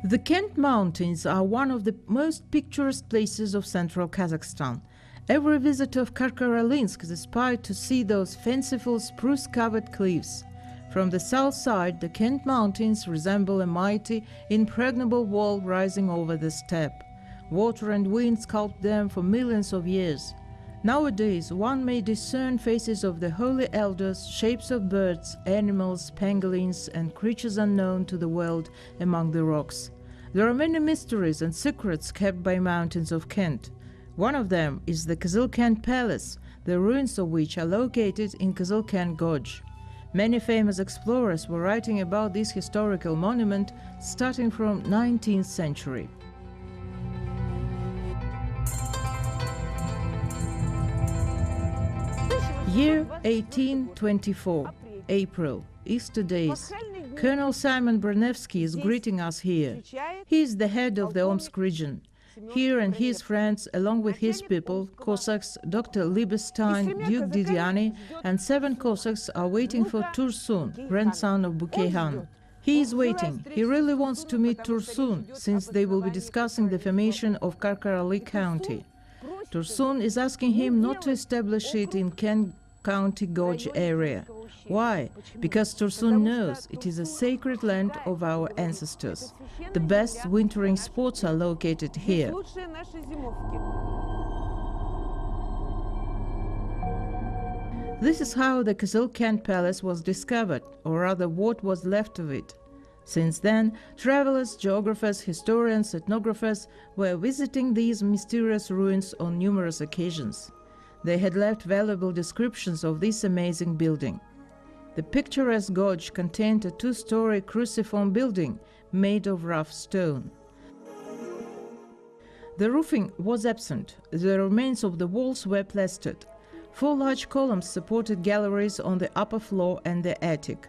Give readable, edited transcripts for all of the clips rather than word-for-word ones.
The Kent Mountains are one of the most picturesque places of central Kazakhstan. Every visitor of Karkaralinsk is inspired to see those fanciful spruce-covered cliffs. From the south side, the Kent Mountains resemble a mighty, impregnable wall rising over the steppe. Water and wind sculpt them for millions of years. Nowadays, one may discern faces of the holy elders, shapes of birds, animals, pangolins, and creatures unknown to the world among the rocks. There are many mysteries and secrets kept by mountains of Kent. One of them is the Kyzyl Kent Palace, the ruins of which are located in Kyzyl Kent Gorge. Many famous explorers were writing about this historical monument starting from 19th century. Year 1824, April, Easter days. Colonel Simon Bronevsky is greeting us here. He is the head of the Omsk region. Here and his friends, along with his people, Cossacks, Dr. Liebestein, Duke Didiani, and 7 Cossacks are waiting for Tursun, grandson of Bukay Khan. He is waiting. He really wants to meet Tursun, since they will be discussing the formation of Karkarali County. Tursun is asking him not to establish it in Kent County Gorge area. Why? Because Tursun knows it is a sacred land of our ancestors. The best wintering spots are located here. This is how the Kyzyl Kent Palace was discovered, or rather what was left of it. Since then, travelers, geographers, historians, ethnographers were visiting these mysterious ruins on numerous occasions. They had left valuable descriptions of this amazing building. The picturesque gorge contained a 2-story cruciform building made of rough stone. The roofing was absent. The remains of the walls were plastered. 4 large columns supported galleries on the upper floor and the attic.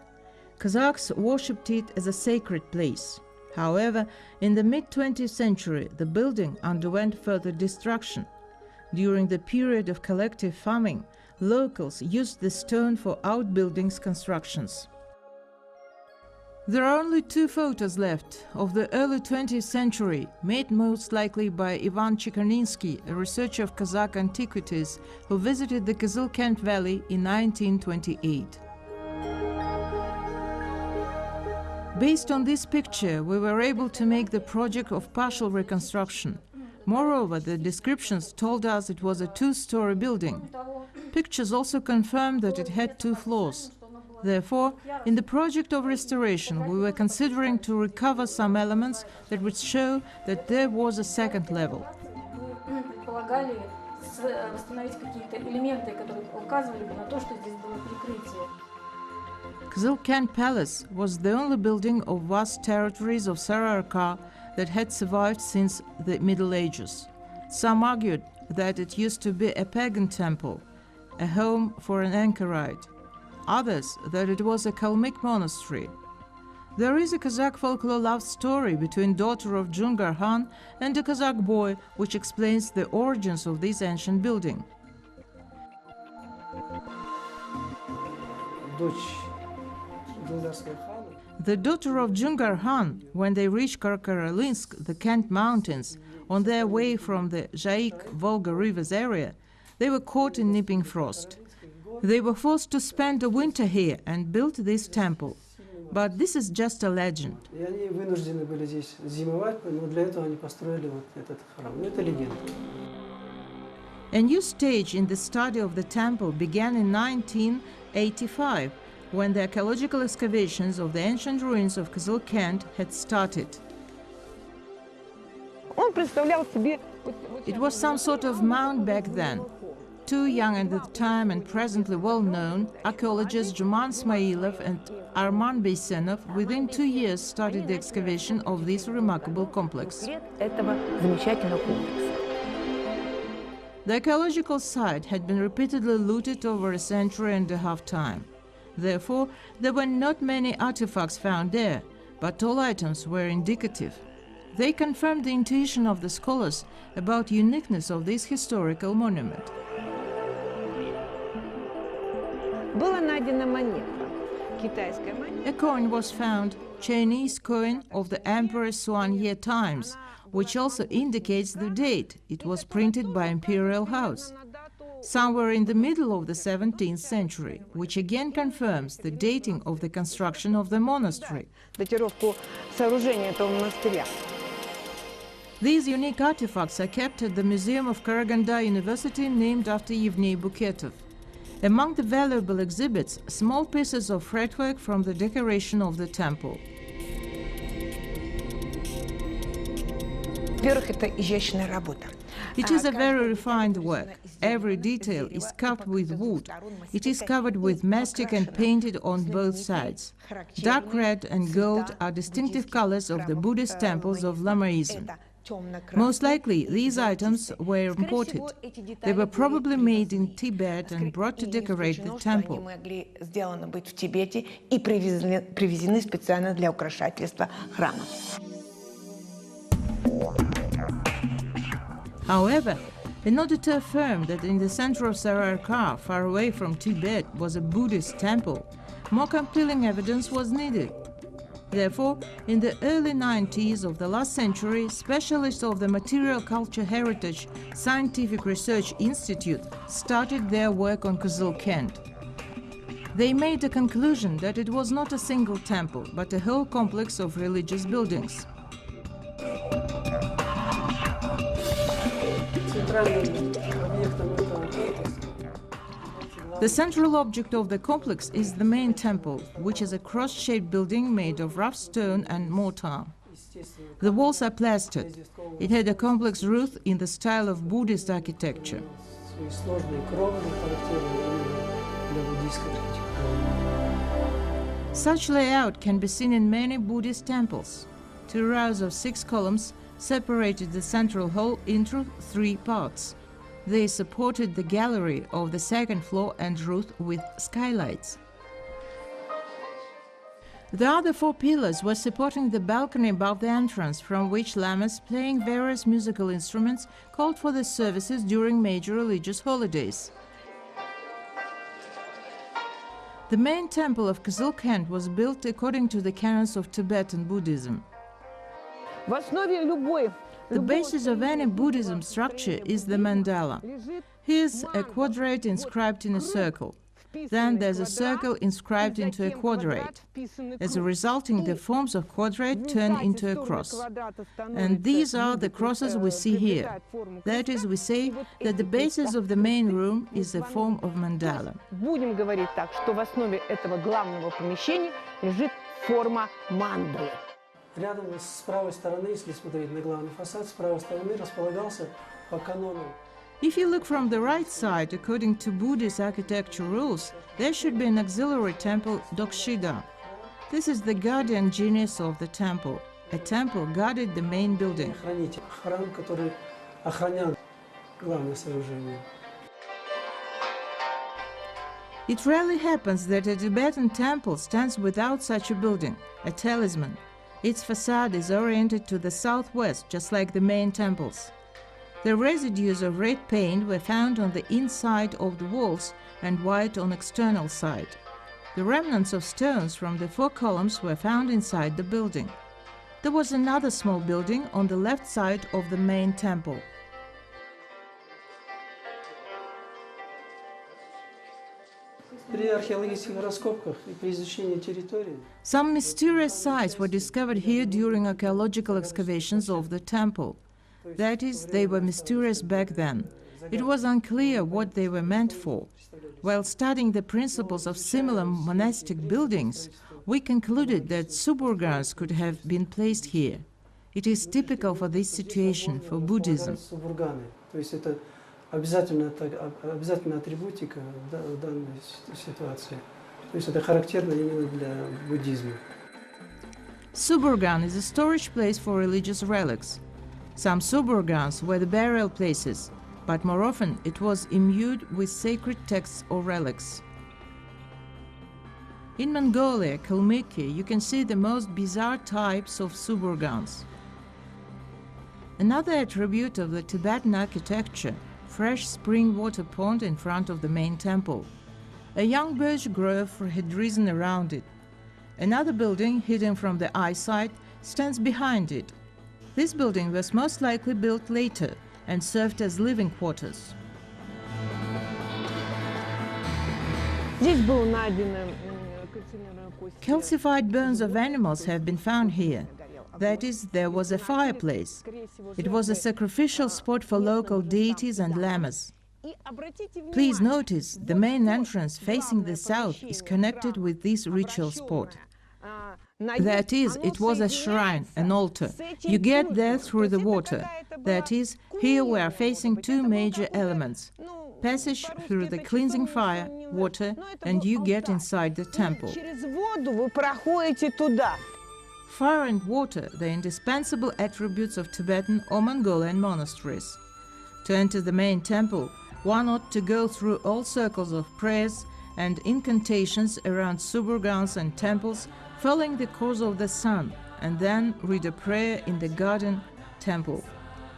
Kazakhs worshipped it as a sacred place. However, in the mid-20th century, the building underwent further destruction. During the period of collective farming, locals used the stone for outbuildings constructions. There are only 2 photos left of the early 20th century, made most likely by Ivan Chekerninsky, a researcher of Kazakh antiquities, who visited the Kyzyl Kent Valley in 1928. Based on this picture, we were able to make the project of partial reconstruction. Moreover, the descriptions told us it was a 2-story building. Pictures also confirmed that it had 2 floors. Therefore, in the project of restoration, we were considering to recover some elements that would show that there was a 2nd level. Kyzyl Kent Palace was the only building of vast territories of Sararka that had survived since the Middle Ages. Some argued that it used to be a pagan temple, a home for an anchorite. Others that it was a Kalmyk monastery. There is a Kazakh folklore love story between daughter of Jungar Khan and a Kazakh boy which explains the origins of this ancient building. The daughter of Jungar Khan, when they reached Karkaralinsk, the Kent Mountains, on their way from the Jaik-Volga rivers area, they were caught in nipping frost. They were forced to spend the winter here and built this temple. But this is just a legend. A new stage in the study of the temple began in 1985, when the archaeological excavations of the ancient ruins of Kyzyl Kent had started. It was some sort of mound back then. 2 young at the time and presently well-known archaeologists Juman Smailov and Arman Beysenov within 2 years started the excavation of this remarkable complex. The archaeological site had been repeatedly looted over a century and a half time. Therefore, there were not many artifacts found there, but all items were indicative. They confirmed the intuition of the scholars about uniqueness of this historical monument. A coin was found Chinese coin of the Emperor Suan-Ye times, which also indicates the date. It was printed by Imperial House. Somewhere in the middle of the 17th century, which again confirms the dating of the construction of the monastery. These unique artifacts are kept at the Museum of Karaganda University, named after Yevgeny Buketov. Among the valuable exhibits, small pieces of fretwork from the decoration of the temple. It is a very refined work. Every detail is carved with wood. It is covered with mastic and painted on both sides. Dark red and gold are distinctive colors of the Buddhist temples of Lamaism. Most likely, these items were imported. They were probably made in Tibet and brought to decorate the temple. However, in order to affirm that in the center of Sararkar, far away from Tibet, was a Buddhist temple, more compelling evidence was needed. Therefore, in the early 90s of the last century, specialists of the Material Culture Heritage Scientific Research Institute started their work on Kyzyl Kent. They made the conclusion that it was not a single temple, but a whole complex of religious buildings. The central object of the complex is the main temple, which is a cross-shaped building made of rough stone and mortar. The walls are plastered. It had a complex roof in the style of Buddhist architecture. Such layout can be seen in many Buddhist temples. 2 rows of 6 columns separated the central hall into 3 parts. They supported the gallery of the second floor and roof with skylights. The other 4 pillars were supporting the balcony above the entrance, from which lamas playing various musical instruments called for the services during major religious holidays. The main temple of Kyzyl Kent was built according to the canons of Tibetan Buddhism. The basis of any Buddhism structure is the mandala. Here's a quadrate inscribed in a circle. Then there's a circle inscribed into a quadrate. As a resulting, the forms of quadrate turn into a cross. And these are the crosses we see here. That is, we say that the basis of the main room is a form of mandala. Рядом с правой стороны, если смотреть на главный фасад, с правой стороны располагался по канону. If you look from the right side, according to Buddhist architecture rules, there should be an auxiliary temple, Dokshida. This is the guardian genius of the temple. A temple guarded the main building. Храм, который охранял главное сооружение. It rarely happens that a Tibetan temple stands without such a building, a talisman. Its facade is oriented to the southwest, just like the main temples. The residues of red paint were found on the inside of the walls and white on external side. The remnants of stones from the 4 columns were found inside the building. There was another small building on the left side of the main temple. Some mysterious sites were discovered here during archaeological excavations of the temple. That is, they were mysterious back then. It was unclear what they were meant for. While studying the principles of similar monastic buildings, we concluded that suburgans could have been placed here. It is typical for this situation for Buddhism. Обязательная атрибутика в данной ситуации. То есть это характерно именно для буддизма. Suburgan is a storage place for religious relics. Some suburgans were the burial places, but more often it was imbued with sacred texts or relics. In Mongolia, Kalmykia, you can see the most bizarre types of suburgans. Another attribute of the Tibetan architecture, fresh spring water pond in front of the main temple. A young birch grove had risen around it. Another building, hidden from the eyesight, stands behind it. This building was most likely built later and served as living quarters. Calcified bones of animals have been found here. That is, there was a fireplace. It was a sacrificial spot for local deities and llamas. Please notice, the main entrance facing the south is connected with this ritual spot. That is, it was a shrine, an altar. You get there through the water. That is, here we are facing two major elements. Passage through the cleansing fire, water, and you get inside the temple. Fire and water, the indispensable attributes of Tibetan or Mongolian monasteries. To enter the main temple, one ought to go through all circles of prayers and incantations around suburgans and temples, following the course of the sun, and then read a prayer in the garden temple.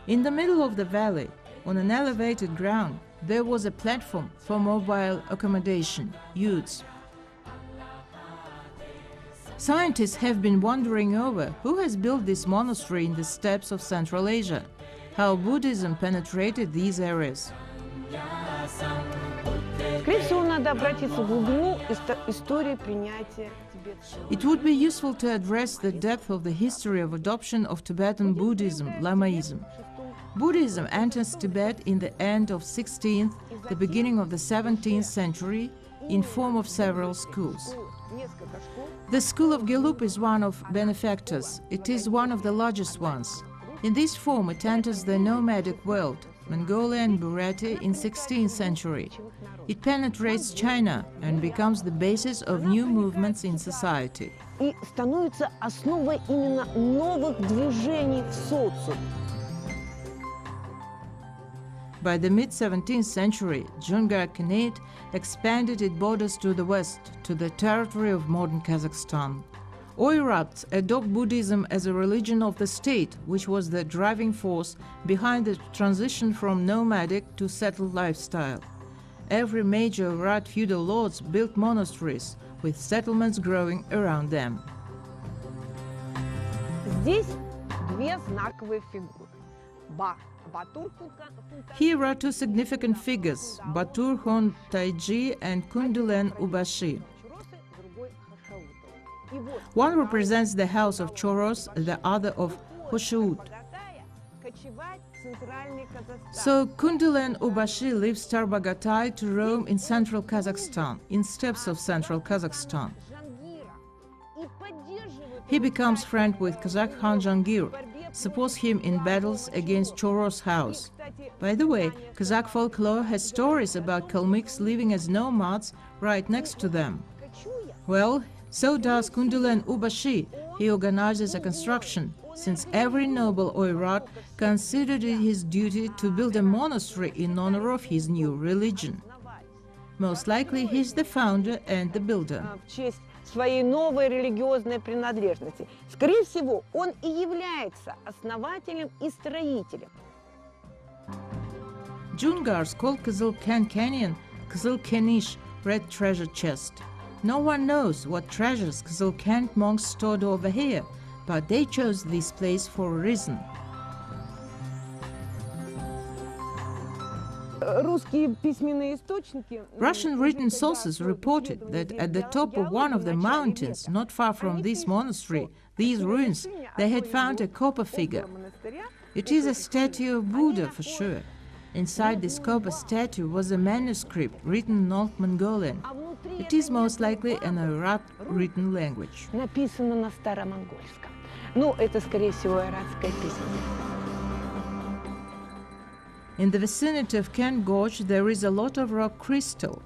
In the middle of the valley, on an elevated ground, there was a platform for mobile accommodation, huts. Scientists have been wondering over who has built this monastery in the steppes of Central Asia, how Buddhism penetrated these areas. It would be useful to address the depth of the history of adoption of Tibetan Buddhism, Lamaism. Buddhism enters Tibet in the end of 16th, the beginning of the 17th century, in form of several schools. The school of Gelug is one of benefactors. It is one of the largest ones. In this form it enters the nomadic world, Mongolia and Buryatia, in 16th century. It penetrates China and becomes the basis of new movements in society. By the mid-17th century, Jungar Khanate expanded its borders to the west, to the territory of modern Kazakhstan. Oirats adopt Buddhism as a religion of the state, which was the driving force behind the transition from nomadic to settled lifestyle. Every major Oirat feudal lords built monasteries, with settlements growing around them. Here are two significant figures, Batur Hon Taiji and Kundulen Ubashi. One represents the house of Choros, the other of Hoshiut. So Kundulen Ubashi leaves Tarbagatai to roam in central Kazakhstan, in steppes of central Kazakhstan. He becomes friend with Kazakh Khan Jangir, supports him in battles against Choros' house. By the way, Kazakh folklore has stories about Kalmyks living as nomads right next to them. Well, so does Kundulen Ubashi. He organizes a construction, since every noble Oirat considered it his duty to build a monastery in honor of his new religion. Most likely he's the founder and the builder. Своей новой религиозной принадлежности. Скорее всего, он и является основателем и строителем. Jungars call Kyzyl Kent Canyon Kyzyl Kenish, Red Treasure Chest. No one knows what treasures Kyzyl Kent monks stored over here, but they chose this place for a reason. Russian written sources reported that at the top of one of the mountains, not far from this monastery, these ruins, they had found a copper figure. It is a statue of Buddha for sure. Inside this copper statue was a manuscript written in Old Mongolian. It is most likely an Oirat written language. In the vicinity of Kent Gorge there is a lot of rock crystal.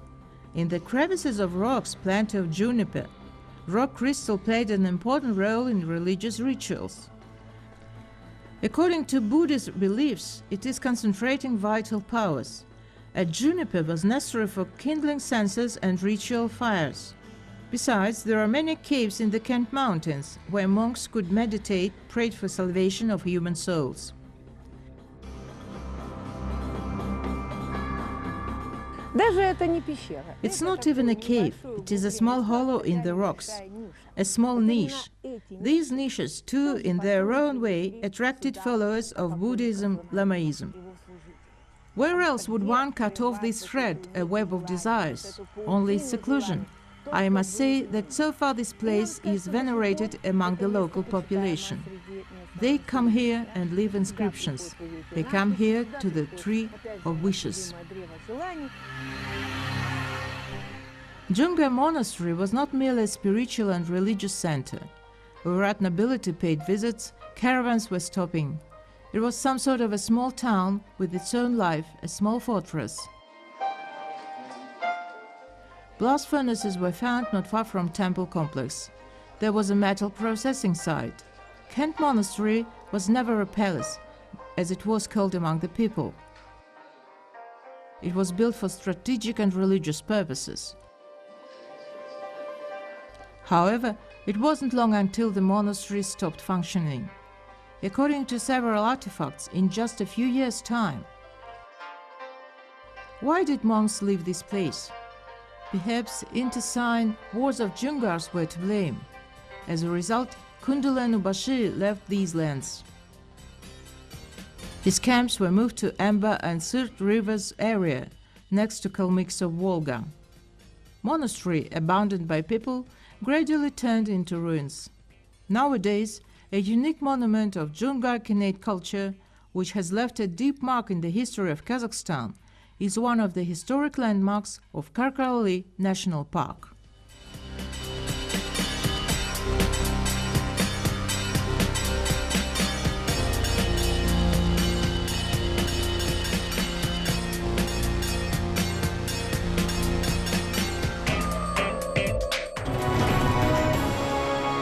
In the crevices of rocks plenty of juniper. Rock crystal played an important role in religious rituals. According to Buddhist beliefs, it is concentrating vital powers. A juniper was necessary for kindling censers and ritual fires. Besides, there are many caves in the Kent Mountains where monks could meditate, pray for salvation of human souls. It's not even a cave, it is a small hollow in the rocks. a small niche. These niches, too, in their own way, attracted followers of Buddhism, Lamaism. Where else would one cut off this thread, a web of desires? Only seclusion. I must say that so far this place is venerated among the local population. They come here and leave inscriptions. They come here to the tree of wishes. Junga Monastery was not merely a spiritual and religious center. Whereat nobility paid visits, caravans were stopping. It was some sort of a small town with its own life, a small fortress. Blast furnaces were found not far from temple complex. There was a metal processing site. Kent Monastery was never a palace, as it was called among the people. It was built for strategic and religious purposes. However, it wasn't long until the monastery stopped functioning. According to several artifacts, in just a few years' time. Why did monks leave this place? Perhaps intestine wars of Jungars were to blame. As a result, Kundalenu Bashi left these lands. His camps were moved to Emba and Sirt rivers area, next to Kalmyks of Volga. Monastery, abandoned by people, gradually turned into ruins. Nowadays, a unique monument of Jungar Khanate culture, which has left a deep mark in the history of Kazakhstan, is one of the historic landmarks of Karkaly National Park.